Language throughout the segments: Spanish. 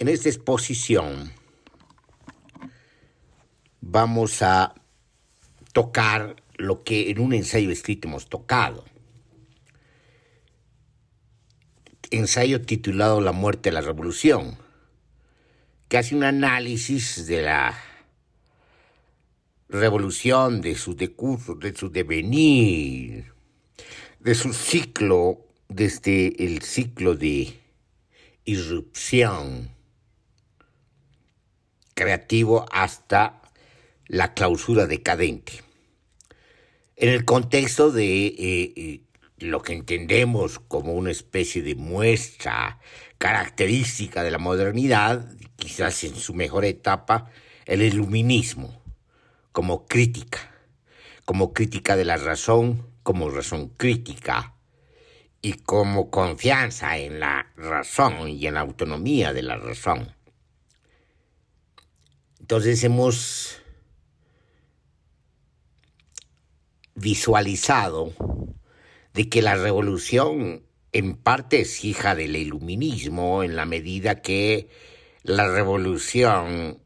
En esta exposición vamos a tocar lo que en un ensayo escrito hemos tocado. Ensayo titulado La muerte de la revolución, que hace un análisis de la revolución, de sus decursos, de su devenir, de su ciclo, desde el ciclo de irrupción creativo hasta la clausura decadente. En el contexto de lo que entendemos como una especie de muestra característica de la modernidad, quizás en su mejor etapa, el iluminismo, como crítica de la razón, como razón crítica, y como confianza en la razón y en la autonomía de la razón. Entonces hemos visualizado de que la revolución en parte es hija del iluminismo, en la medida que la revolución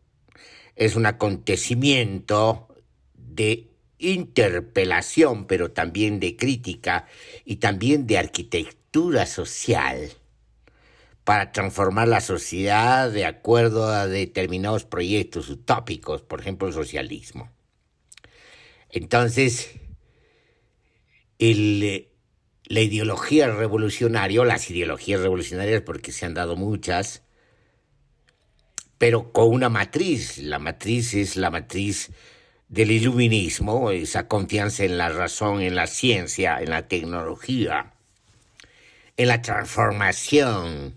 es un acontecimiento de interpelación, pero también de crítica y también de arquitectura social para transformar la sociedad de acuerdo a determinados proyectos utópicos, por ejemplo el socialismo. Entonces, la ideología revolucionaria, las ideologías revolucionarias, porque se han dado muchas, pero con una matriz. La matriz es la matriz del iluminismo, esa confianza en la razón, en la ciencia, en la tecnología, en la transformación,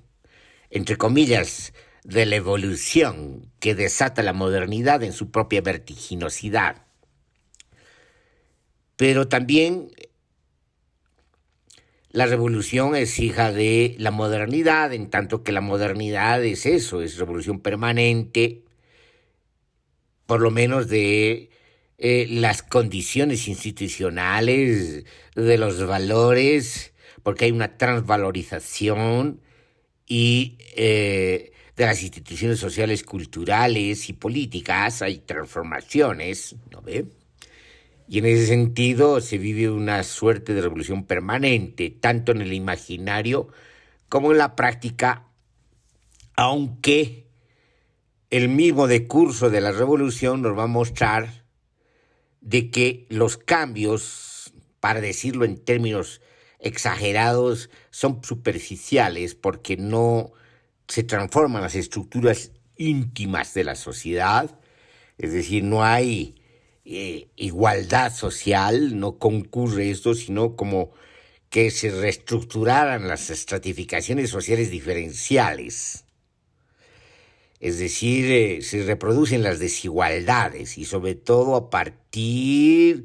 entre comillas, de la evolución que desata la modernidad en su propia vertiginosidad. Pero también la revolución es hija de la modernidad, en tanto que la modernidad es eso, es revolución permanente, por lo menos de las condiciones institucionales, de los valores, porque hay una transvalorización y de las instituciones sociales, culturales y políticas, hay transformaciones, ¿no ve? Y en ese sentido se vive una suerte de revolución permanente, tanto en el imaginario como en la práctica, aunque el mismo decurso de la revolución nos va a mostrar de que los cambios, para decirlo en términos exagerados, son superficiales porque no se transforman las estructuras íntimas de la sociedad, es decir, no hay igualdad social, no concurre esto, sino como que se reestructuraran las estratificaciones sociales diferenciales. Es decir, se reproducen las desigualdades y sobre todo a partir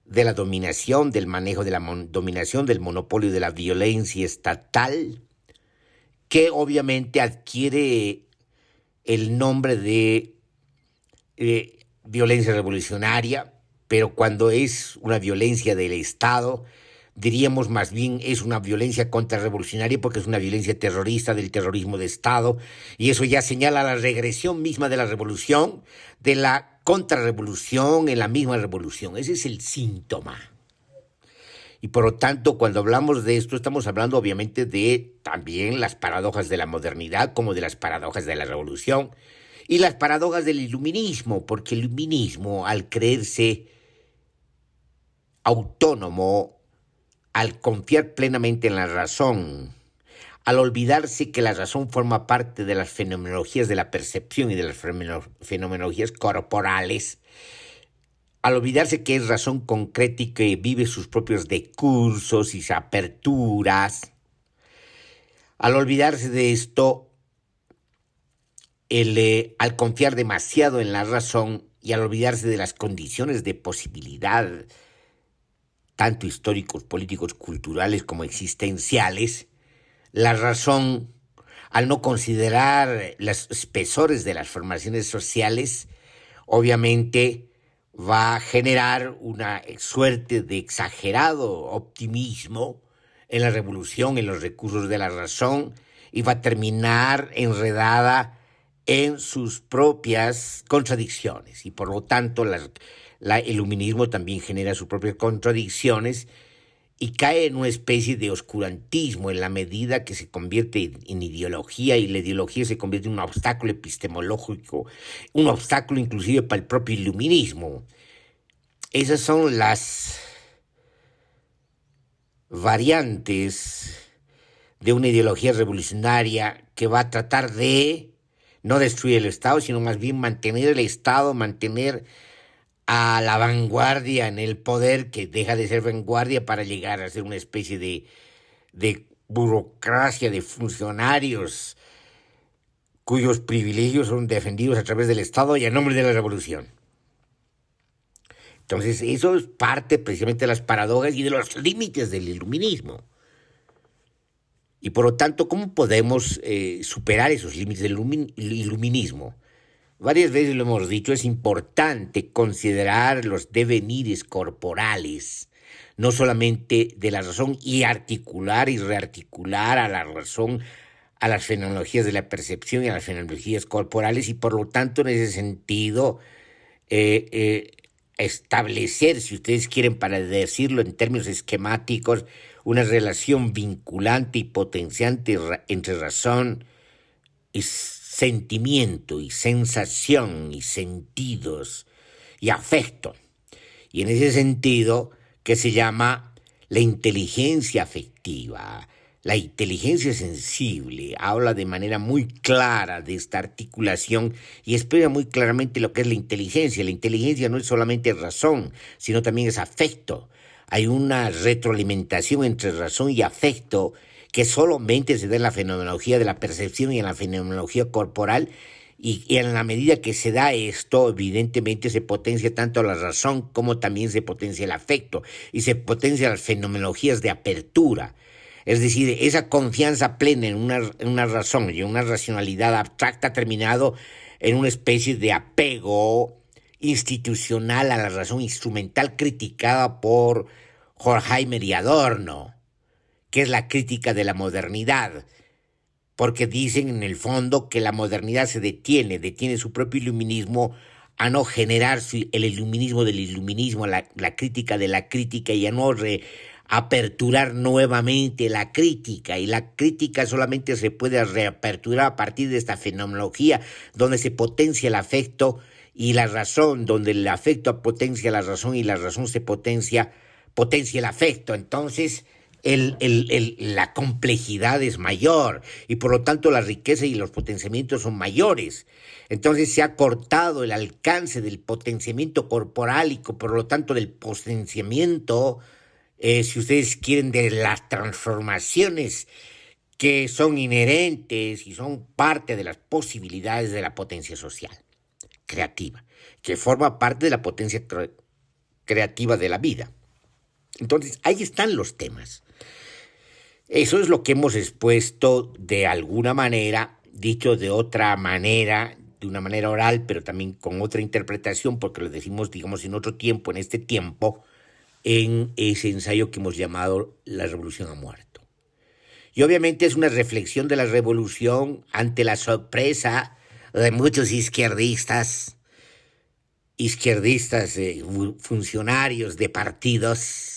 de la dominación, del manejo de la dominación, del monopolio de la violencia estatal, que obviamente adquiere el nombre de violencia revolucionaria, pero cuando es una violencia del Estado, diríamos más bien es una violencia contrarrevolucionaria porque es una violencia terrorista del terrorismo de Estado, y eso ya señala la regresión misma de la revolución, de la contrarrevolución en la misma revolución. Ese es el síntoma. Y por lo tanto, cuando hablamos de esto, estamos hablando obviamente de también las paradojas de la modernidad como de las paradojas de la revolución y las paradojas del iluminismo, porque el iluminismo, al creerse autónomo, al confiar plenamente en la razón, al olvidarse que la razón forma parte de las fenomenologías de la percepción y de las fenomenologías corporales, al olvidarse que es razón concreta y que vive sus propios decursos y sus aperturas, al olvidarse de esto, al confiar demasiado en la razón y al olvidarse de las condiciones de posibilidad, tanto históricos, políticos, culturales como existenciales, la razón, al no considerar los espesores de las formaciones sociales, obviamente va a generar una suerte de exagerado optimismo en la revolución, en los recursos de la razón, y va a terminar enredada en sus propias contradicciones y por lo tanto el iluminismo también genera sus propias contradicciones y cae en una especie de oscurantismo en la medida que se convierte en ideología y la ideología se convierte en un obstáculo epistemológico, un obstáculo inclusive para el propio iluminismo. Esas son las variantes de una ideología revolucionaria que va a tratar de no destruir el Estado, sino más bien mantener el Estado, mantener a la vanguardia en el poder, que deja de ser vanguardia para llegar a ser una especie de burocracia, de funcionarios cuyos privilegios son defendidos a través del Estado y a nombre de la revolución. Entonces, eso es parte precisamente de las paradojas y de los límites del iluminismo. Y por lo tanto, ¿cómo podemos superar esos límites del iluminismo? Varias veces lo hemos dicho, es importante considerar los devenires corporales, no solamente de la razón, y articular y rearticular a la razón, a las fenomenologías de la percepción y a las fenomenologías corporales, y por lo tanto, en ese sentido, establecer, si ustedes quieren, para decirlo en términos esquemáticos, una relación vinculante y potenciante entre razón y sentimiento y sensación y sentidos y afecto. Y en ese sentido, que se llama la inteligencia afectiva, la inteligencia sensible, habla de manera muy clara de esta articulación y explica muy claramente lo que es la inteligencia. La inteligencia no es solamente razón, sino también es afecto. Hay una retroalimentación entre razón y afecto que solamente se da en la fenomenología de la percepción y en la fenomenología corporal, y en la medida que se da esto, evidentemente se potencia tanto la razón como también se potencia el afecto, y se potencian las fenomenologías de apertura. Es decir, esa confianza plena en una razón y en una racionalidad abstracta ha terminado en una especie de apego institucional a la razón instrumental criticada por Horkheimer y Adorno, que es la crítica de la modernidad, porque dicen en el fondo que la modernidad se detiene su propio iluminismo a no generar el iluminismo del iluminismo, la crítica de la crítica, y a no aperturar nuevamente la crítica, y la crítica solamente se puede reaperturar a partir de esta fenomenología donde se potencia el afecto y la razón, donde el afecto potencia la razón y la razón se potencia el afecto. Entonces la complejidad es mayor y por lo tanto la riqueza y los potenciamientos son mayores. Entonces se ha cortado el alcance del potenciamiento corporal y por lo tanto del potenciamiento, si ustedes quieren, de las transformaciones que son inherentes y son parte de las posibilidades de la potencia social, creativa, que forma parte de la potencia creativa de la vida. Entonces, ahí están los temas. Eso es lo que hemos expuesto de alguna manera, dicho de otra manera, de una manera oral, pero también con otra interpretación, porque lo decimos, digamos, en otro tiempo, en este tiempo, en ese ensayo que hemos llamado La Revolución ha muerto. Y obviamente es una reflexión de la revolución ante la sorpresa de muchos izquierdistas, funcionarios de partidos,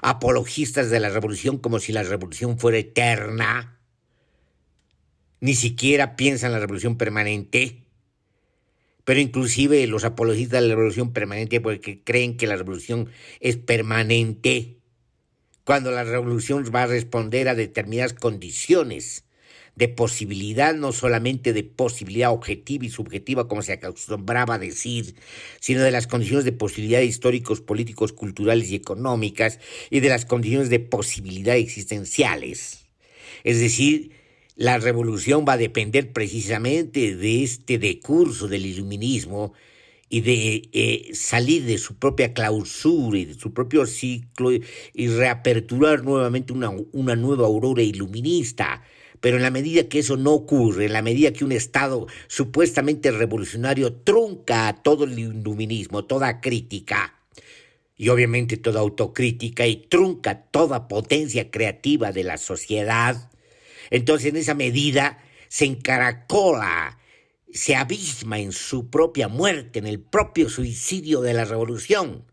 apologistas de la revolución como si la revolución fuera eterna, ni siquiera piensan en la revolución permanente, pero inclusive los apologistas de la revolución permanente porque creen que la revolución es permanente, cuando la revolución va a responder a determinadas condiciones de posibilidad, no solamente de posibilidad objetiva y subjetiva, como se acostumbraba a decir, sino de las condiciones de posibilidad históricos, políticos, culturales y económicas, y de las condiciones de posibilidad existenciales. Es decir, la revolución va a depender precisamente de este decurso del iluminismo y de salir de su propia clausura y de su propio ciclo y reaperturar nuevamente una nueva aurora iluminista. Pero en la medida que eso no ocurre, en la medida que un Estado supuestamente revolucionario trunca todo el iluminismo, toda crítica y obviamente toda autocrítica, y trunca toda potencia creativa de la sociedad, entonces en esa medida se encaracola se abisma en su propia muerte, en el propio suicidio de la revolución,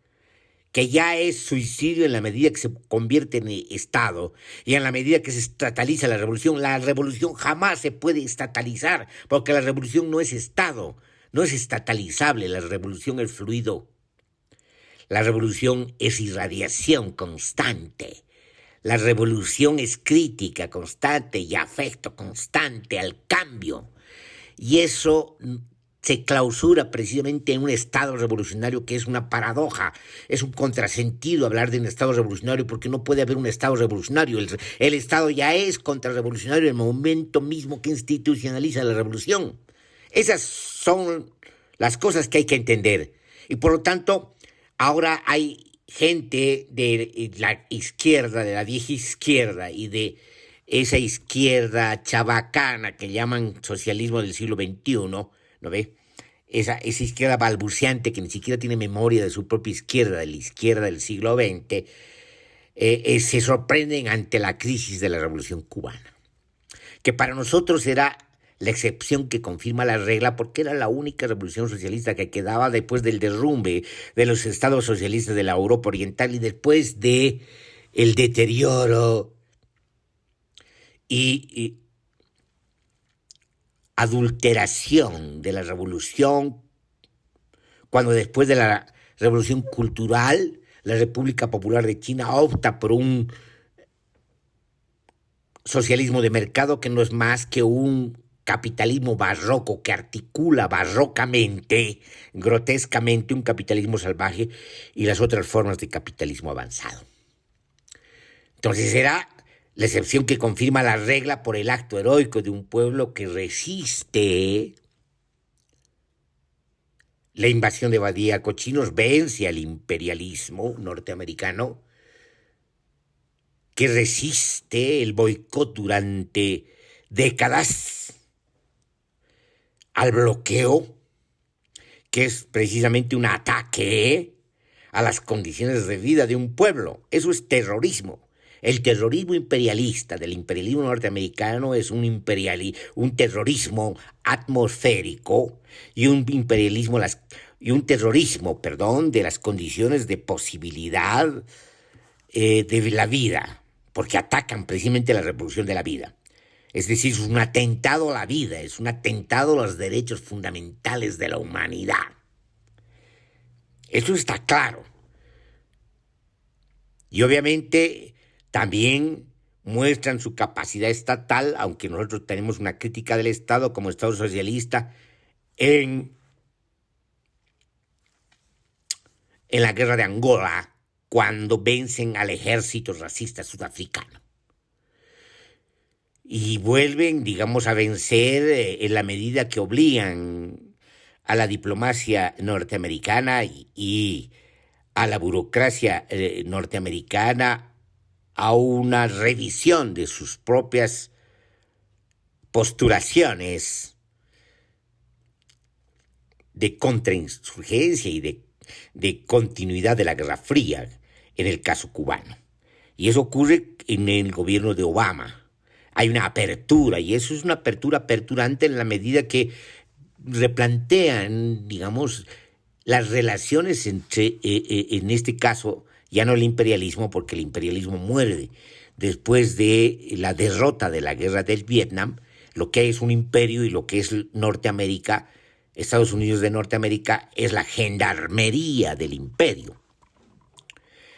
que ya es suicidio en la medida que se convierte en Estado y en la medida que se estataliza la revolución. La revolución jamás se puede estatalizar, porque la revolución no es Estado, no es estatalizable, la revolución es fluido. La revolución es irradiación constante. La revolución es crítica constante y afecto constante al cambio. Y eso se clausura precisamente en un Estado revolucionario que es una paradoja, es un contrasentido hablar de un Estado revolucionario porque no puede haber un Estado revolucionario. El Estado ya es contrarrevolucionario en el momento mismo que institucionaliza la revolución. Esas son las cosas que hay que entender. Y por lo tanto, ahora hay gente de la izquierda, de la vieja izquierda y de esa izquierda chabacana que llaman socialismo del siglo XXI, ¿no ve? Esa izquierda balbuceante que ni siquiera tiene memoria de su propia izquierda, de la izquierda del siglo XX, se sorprenden ante la crisis de la Revolución Cubana, que para nosotros era la excepción que confirma la regla, porque era la única revolución socialista que quedaba después del derrumbe de los estados socialistas de la Europa Oriental y después de el deterioro y adulteración de la revolución, cuando después de la revolución cultural, la República Popular de China opta por un socialismo de mercado que no es más que un capitalismo barroco que articula barrocamente, grotescamente, un capitalismo salvaje y las otras formas de capitalismo avanzado. Entonces era la excepción que confirma la regla por el acto heroico de un pueblo que resiste la invasión de Badía Cochinos, vence al imperialismo norteamericano, que resiste el boicot durante décadas al bloqueo, que es precisamente un ataque a las condiciones de vida de un pueblo. Eso es terrorismo. El terrorismo imperialista del imperialismo norteamericano es un terrorismo atmosférico y un terrorismo, de las condiciones de posibilidad de la vida, porque atacan precisamente la reproducción de la vida. Es decir, es un atentado a la vida, es un atentado a los derechos fundamentales de la humanidad. Eso está claro. Y obviamente también muestran su capacidad estatal, aunque nosotros tenemos una crítica del Estado como Estado socialista, en la guerra de Angola, cuando vencen al ejército racista sudafricano. Y vuelven, a vencer en la medida que obligan a la diplomacia norteamericana y a la burocracia norteamericana a una revisión de sus propias postulaciones de contrainsurgencia y de continuidad de la Guerra Fría en el caso cubano. Y eso ocurre en el gobierno de Obama. Hay una apertura, y eso es una apertura aperturante en la medida que replantean, las relaciones entre, en este caso, ya no el imperialismo, porque el imperialismo muere después de la derrota de la guerra del Vietnam, lo que es un imperio y lo que es Norteamérica, Estados Unidos de Norteamérica, es la gendarmería del imperio.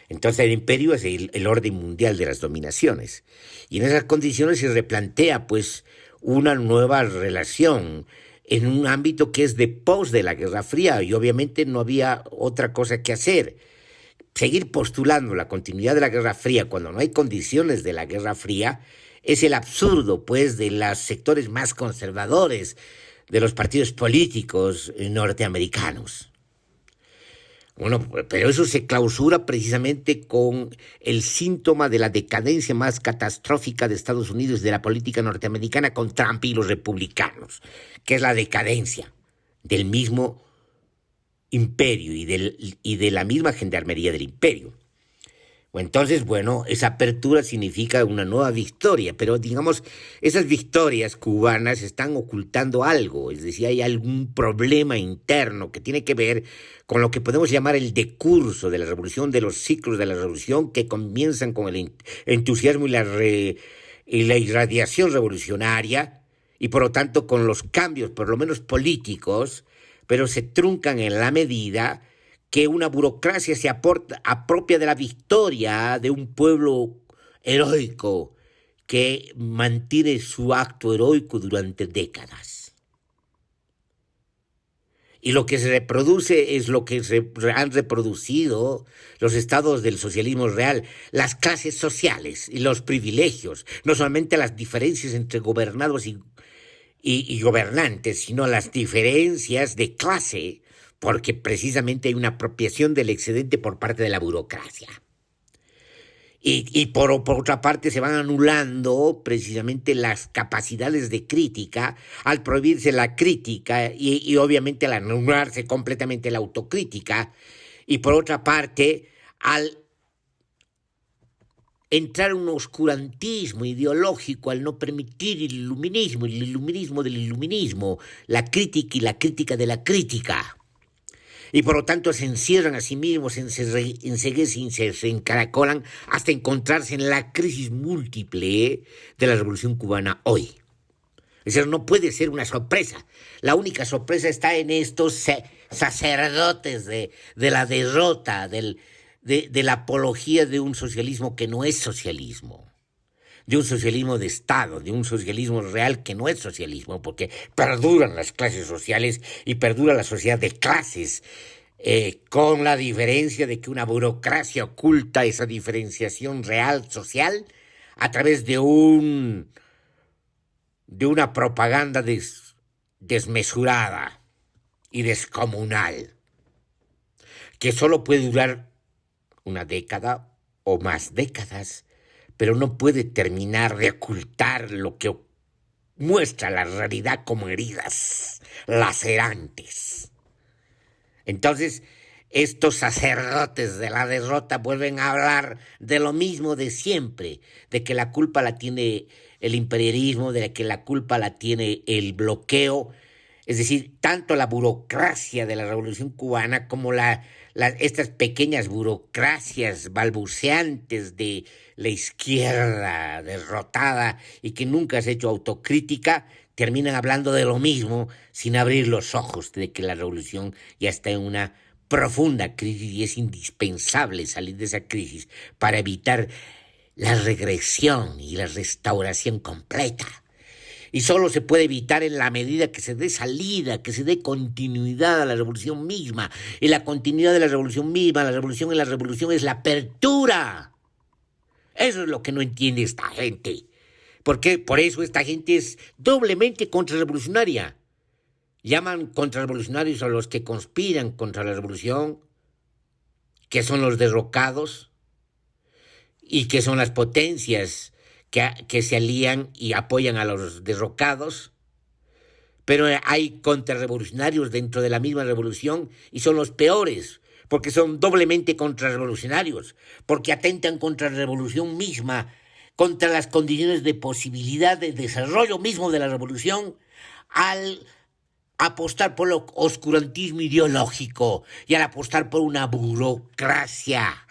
Entonces el imperio es el orden mundial de las dominaciones. Y en esas condiciones se replantea, una nueva relación en un ámbito que es de pos de la Guerra Fría, y obviamente no había otra cosa que hacer. Seguir postulando la continuidad de la Guerra Fría cuando no hay condiciones de la Guerra Fría es el absurdo, de los sectores más conservadores de los partidos políticos norteamericanos. Bueno, pero eso se clausura precisamente con el síntoma de la decadencia más catastrófica de Estados Unidos, de la política norteamericana con Trump y los republicanos, que es la decadencia del mismo imperio y de la misma gendarmería del imperio. Entonces, bueno, esa apertura significa una nueva victoria, pero digamos, esas victorias cubanas están ocultando algo, es decir, hay algún problema interno que tiene que ver con lo que podemos llamar el decurso de la revolución, de los ciclos de la revolución que comienzan con el entusiasmo y la irradiación revolucionaria, y por lo tanto con los cambios, por lo menos políticos, pero se truncan en la medida que una burocracia se apropia de la victoria de un pueblo heroico que mantiene su acto heroico durante décadas. Y lo que se reproduce es lo que han reproducido los estados del socialismo real, las clases sociales y los privilegios, no solamente las diferencias entre gobernados y gobernantes, sino las diferencias de clase, porque precisamente hay una apropiación del excedente por parte de la burocracia. Y por otra parte se van anulando precisamente las capacidades de crítica al prohibirse la crítica y obviamente al anularse completamente la autocrítica. Y por otra parte, al entrar un oscurantismo ideológico, al no permitir el iluminismo del iluminismo, la crítica y la crítica de la crítica. Y por lo tanto se encierran a sí mismos, se encaracolan hasta encontrarse en la crisis múltiple de la Revolución Cubana hoy. Es decir, no puede ser una sorpresa. La única sorpresa está en estos sacerdotes de la derrota, de la apología de un socialismo que no es socialismo, de un socialismo de Estado, de un socialismo real que no es socialismo, porque perduran las clases sociales y perdura la sociedad de clases, con la diferencia de que una burocracia oculta esa diferenciación real social a través de una propaganda desmesurada y descomunal, que solo puede durar una década o más décadas, pero no puede terminar de ocultar lo que muestra la realidad como heridas lacerantes. Entonces, estos sacerdotes de la derrota vuelven a hablar de lo mismo de siempre, de que la culpa la tiene el imperialismo, de que la culpa la tiene el bloqueo, es decir, tanto la burocracia de la Revolución Cubana como estas pequeñas burocracias balbuceantes de la izquierda derrotada y que nunca has hecho autocrítica, terminan hablando de lo mismo sin abrir los ojos de que la revolución ya está en una profunda crisis y es indispensable salir de esa crisis para evitar la regresión y la restauración completa. Y solo se puede evitar en la medida que se dé salida, que se dé continuidad a la revolución misma. Y la continuidad de la revolución misma, la revolución en la revolución es la apertura. Eso es lo que no entiende esta gente. Porque por eso esta gente es doblemente contrarrevolucionaria. Llaman contrarrevolucionarios a los que conspiran contra la revolución, que son los derrocados y que son las potencias que se alían y apoyan a los derrocados, pero hay contrarrevolucionarios dentro de la misma revolución y son los peores, porque son doblemente contrarrevolucionarios, porque atentan contra la revolución misma, contra las condiciones de posibilidad de desarrollo mismo de la revolución, al apostar por el oscurantismo ideológico y al apostar por una burocracia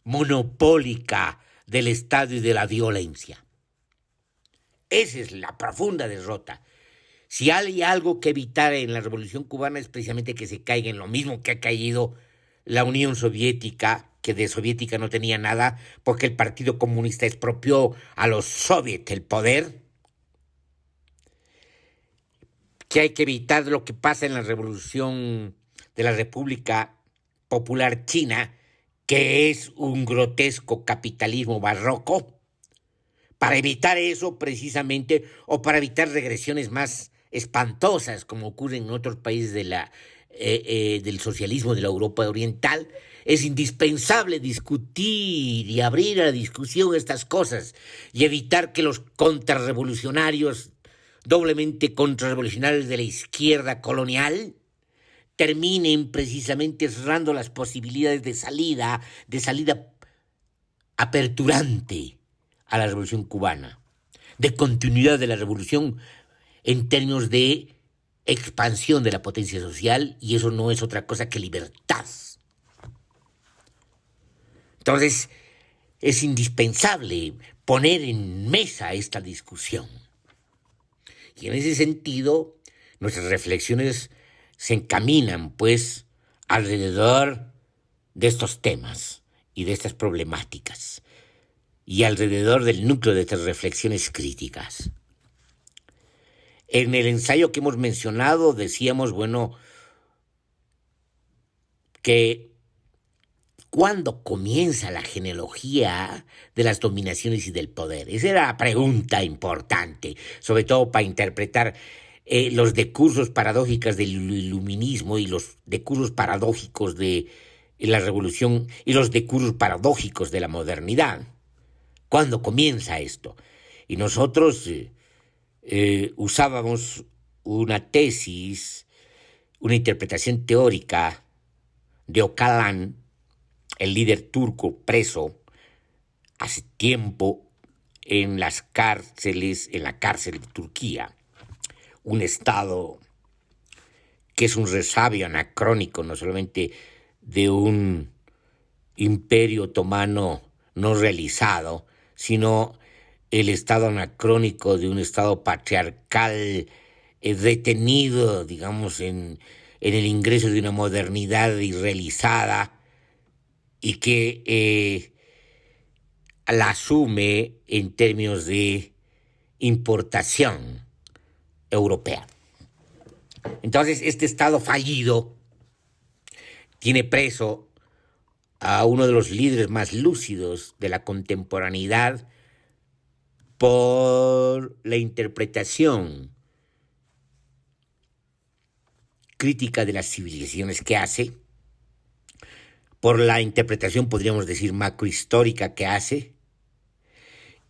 monopólica del Estado y de la violencia. Esa es la profunda derrota. Si hay algo que evitar en la Revolución Cubana es precisamente que se caiga en lo mismo que ha caído la Unión Soviética, que de soviética no tenía nada, porque el Partido Comunista expropió a los soviets el poder, que hay que evitar lo que pasa en la Revolución de la República Popular China, que es un grotesco capitalismo barroco, para evitar eso precisamente, o para evitar regresiones más espantosas, como ocurre en otros países del socialismo de la Europa oriental, es indispensable discutir y abrir a la discusión estas cosas y evitar que los contrarrevolucionarios, doblemente contrarrevolucionarios de la izquierda colonial, terminen precisamente cerrando las posibilidades de salida aperturante a la Revolución Cubana, de continuidad de la revolución en términos de expansión de la potencia social, y eso no es otra cosa que libertad. Entonces, es indispensable poner en mesa esta discusión. Y en ese sentido, nuestras reflexiones se encaminan, pues, alrededor de estos temas y de estas problemáticas, y alrededor del núcleo de estas reflexiones críticas. En el ensayo que hemos mencionado decíamos, que ¿cuándo comienza la genealogía de las dominaciones y del poder? Esa era la pregunta importante, sobre todo para interpretar los decursos paradójicos del iluminismo y los decursos paradójicos de la revolución y los decursos paradójicos de la modernidad. ¿Cuándo comienza esto? Y nosotros usábamos una tesis, una interpretación teórica de Öcalan, el líder turco preso hace tiempo en las cárceles, en la cárcel de Turquía, un estado que es un resabio anacrónico, no solamente de un imperio otomano no realizado, sino el estado anacrónico de un estado patriarcal detenido, digamos, en el ingreso de una modernidad irrealizada, y que la asume en términos de importación europea. Entonces, este Estado fallido tiene preso a uno de los líderes más lúcidos de la contemporaneidad por la interpretación crítica de las civilizaciones que hace, por la interpretación, podríamos decir, macrohistórica que hace,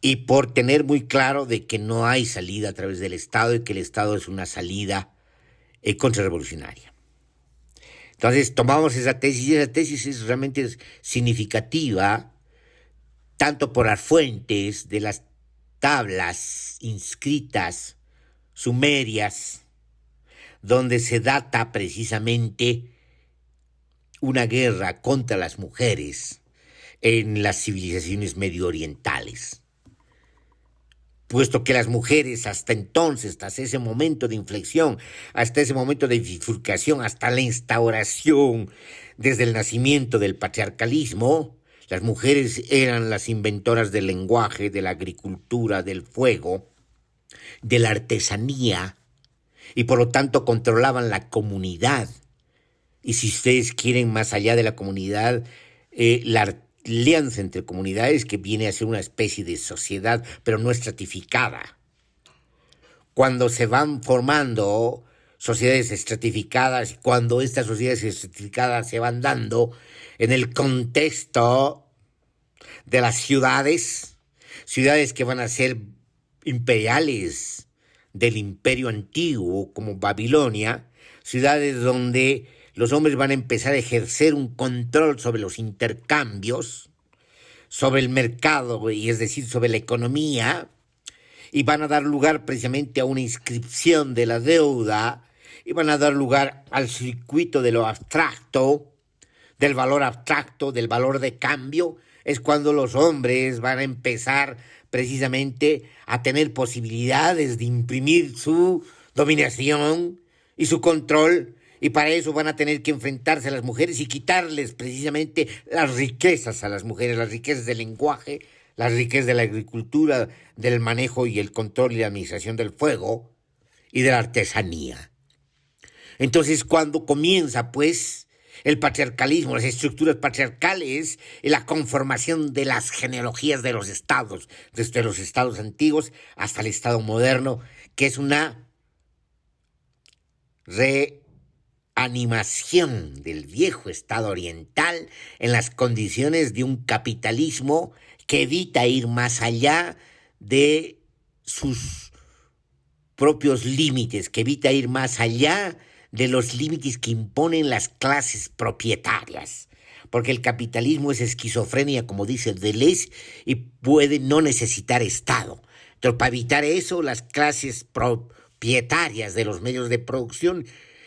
y por tener muy claro de que no hay salida a través del Estado y que el Estado es una salida contrarrevolucionaria. Entonces tomamos esa tesis, y esa tesis es realmente significativa, tanto por las fuentes de las tablas inscritas sumerias, donde se data precisamente una guerra contra las mujeres en las civilizaciones medioorientales, puesto que las mujeres hasta entonces, hasta ese momento de inflexión, hasta ese momento de bifurcación, hasta la instauración desde el nacimiento del patriarcalismo, las mujeres eran las inventoras del lenguaje, de la agricultura, del fuego, de la artesanía, y por lo tanto controlaban la comunidad. Y si ustedes quieren, más allá de la comunidad, la alianza entre comunidades, que viene a ser una especie de sociedad, pero no estratificada. Cuando se van formando sociedades estratificadas, cuando estas sociedades estratificadas se van dando en el contexto de las ciudades que van a ser imperiales del imperio antiguo, como Babilonia, ciudades donde los hombres van a empezar a ejercer un control sobre los intercambios, sobre el mercado, y es decir, sobre la economía, y van a dar lugar precisamente a una inscripción de la deuda, y van a dar lugar al circuito de lo abstracto, del valor abstracto, del valor de cambio. Es cuando los hombres van a empezar precisamente a tener posibilidades de imprimir su dominación y su control, y para eso van a tener que enfrentarse a las mujeres y quitarles precisamente las riquezas a las mujeres, las riquezas del lenguaje, las riquezas de la agricultura, del manejo y el control y la administración del fuego y de la artesanía. Entonces, cuando comienza, pues, el patriarcalismo, las estructuras patriarcales, y la conformación de las genealogías de los estados, desde los estados antiguos hasta el estado moderno, que es una reanimación del viejo estado oriental en las condiciones de un capitalismo que evita ir más allá de sus propios límites, que evita ir más allá de los límites que imponen las clases propietarias, porque el capitalismo es esquizofrenia, como dice Deleuze, y puede no necesitar Estado. Entonces, para evitar eso, las clases propietarias de los medios de producción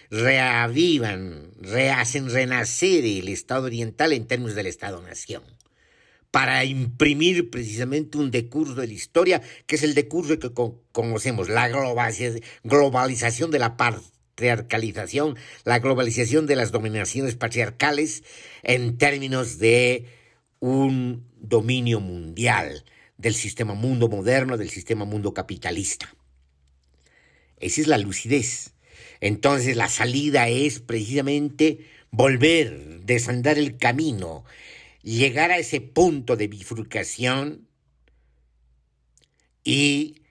rehacen renacer el Estado oriental en términos del Estado-nación, para imprimir precisamente un decurso de la historia, que es el decurso que conocemos, la globalización de la patriarcalización, la globalización de las dominaciones patriarcales en términos de un dominio mundial del sistema mundo moderno, del sistema mundo capitalista. Esa es la lucidez. Entonces la salida es precisamente volver, desandar el camino, llegar a ese punto de bifurcación y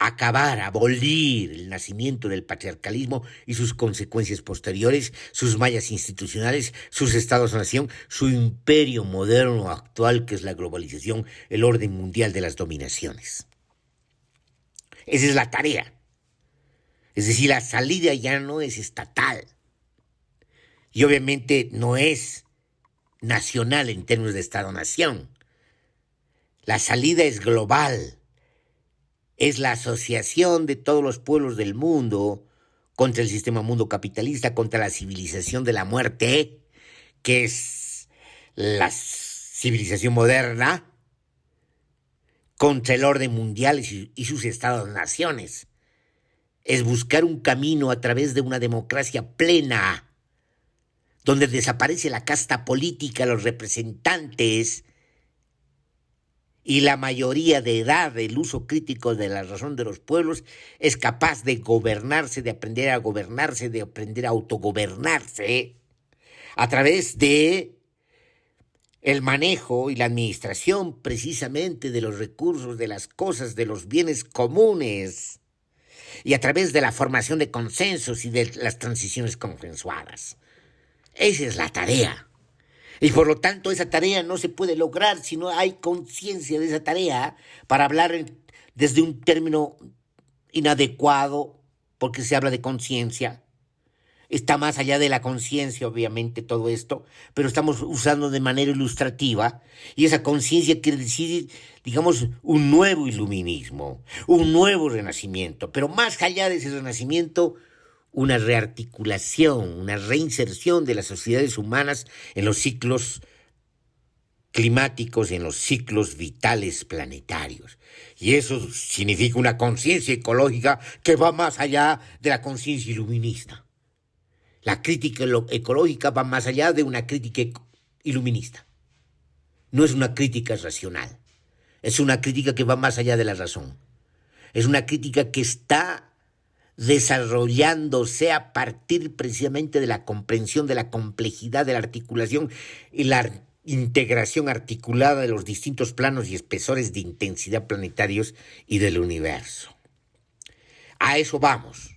acabar, abolir el nacimiento del patriarcalismo y sus consecuencias posteriores, sus mallas institucionales, sus estados-nación, su imperio moderno actual, que es la globalización, el orden mundial de las dominaciones. Esa es la tarea. Es decir, la salida ya no es estatal y obviamente no es nacional en términos de Estado-nación. La salida es global. Es la asociación de todos los pueblos del mundo contra el sistema mundo capitalista, contra la civilización de la muerte, que es la civilización moderna, contra el orden mundial y sus estados-naciones. Es buscar un camino a través de una democracia plena, donde desaparece la casta política, los representantes y la mayoría de edad, el uso crítico de la razón de los pueblos, es capaz de gobernarse, de aprender a gobernarse, de aprender a autogobernarse a través de el manejo y la administración precisamente de los recursos, de las cosas, de los bienes comunes, y a través de la formación de consensos y de las transiciones consensuadas. Esa es la tarea. Y por lo tanto esa tarea no se puede lograr si no hay conciencia de esa tarea, para hablar desde un término inadecuado, porque se habla de conciencia. Está más allá de la conciencia, obviamente, todo esto, pero estamos usando de manera ilustrativa, y esa conciencia quiere decir, digamos, un nuevo iluminismo, un nuevo renacimiento, pero más allá de ese renacimiento, una rearticulación, una reinserción de las sociedades humanas en los ciclos climáticos, en los ciclos vitales planetarios. Y eso significa una conciencia ecológica que va más allá de la conciencia iluminista. La crítica ecológica va más allá de una crítica iluminista. No es una crítica racional. Es una crítica que va más allá de la razón. Es una crítica que está desarrollándose a partir precisamente de la comprensión de la complejidad de la articulación y la integración articulada de los distintos planos y espesores de intensidad planetarios y del universo. A eso vamos.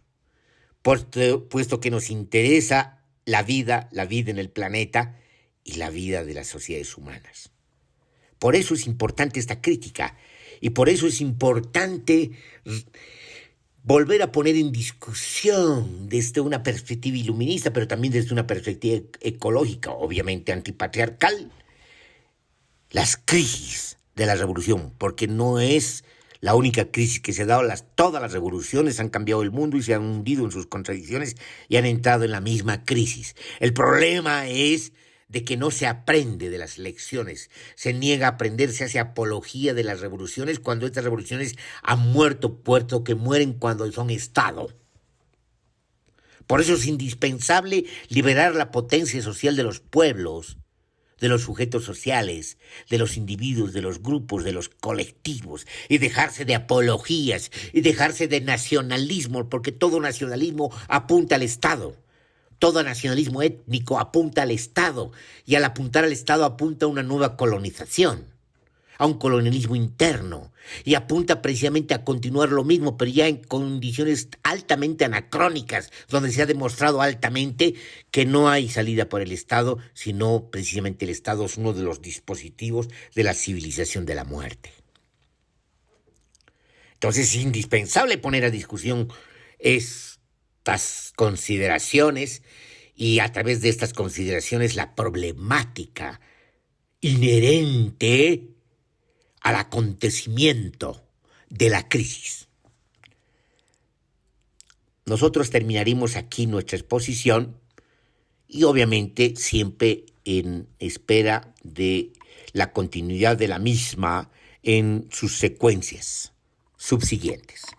Puesto que nos interesa la vida en el planeta y la vida de las sociedades humanas. Por eso es importante esta crítica, y por eso es importante volver a poner en discusión desde una perspectiva iluminista, pero también desde una perspectiva ecológica, obviamente antipatriarcal, las crisis de la revolución, porque no es la única crisis que se ha dado. Todas las revoluciones han cambiado el mundo y se han hundido en sus contradicciones y han entrado en la misma crisis. El problema es de que no se aprende de las lecciones, se niega a aprender, se hace apología de las revoluciones cuando estas revoluciones han muerto, puesto que mueren cuando son Estado. Por eso es indispensable liberar la potencia social de los pueblos, de los sujetos sociales, de los individuos, de los grupos, de los colectivos, y dejarse de apologías, y dejarse de nacionalismo, porque todo nacionalismo apunta al Estado. Todo nacionalismo étnico apunta al Estado, y al apuntar al Estado apunta a una nueva colonización, a un colonialismo interno, y apunta precisamente a continuar lo mismo, pero ya en condiciones altamente anacrónicas, donde se ha demostrado altamente que no hay salida por el Estado, sino precisamente el Estado es uno de los dispositivos de la civilización de la muerte. Entonces es indispensable poner a discusión estas consideraciones y a través de estas consideraciones la problemática inherente al acontecimiento de la crisis. Nosotros terminaremos aquí nuestra exposición y obviamente siempre en espera de la continuidad de la misma en sus secuencias subsiguientes.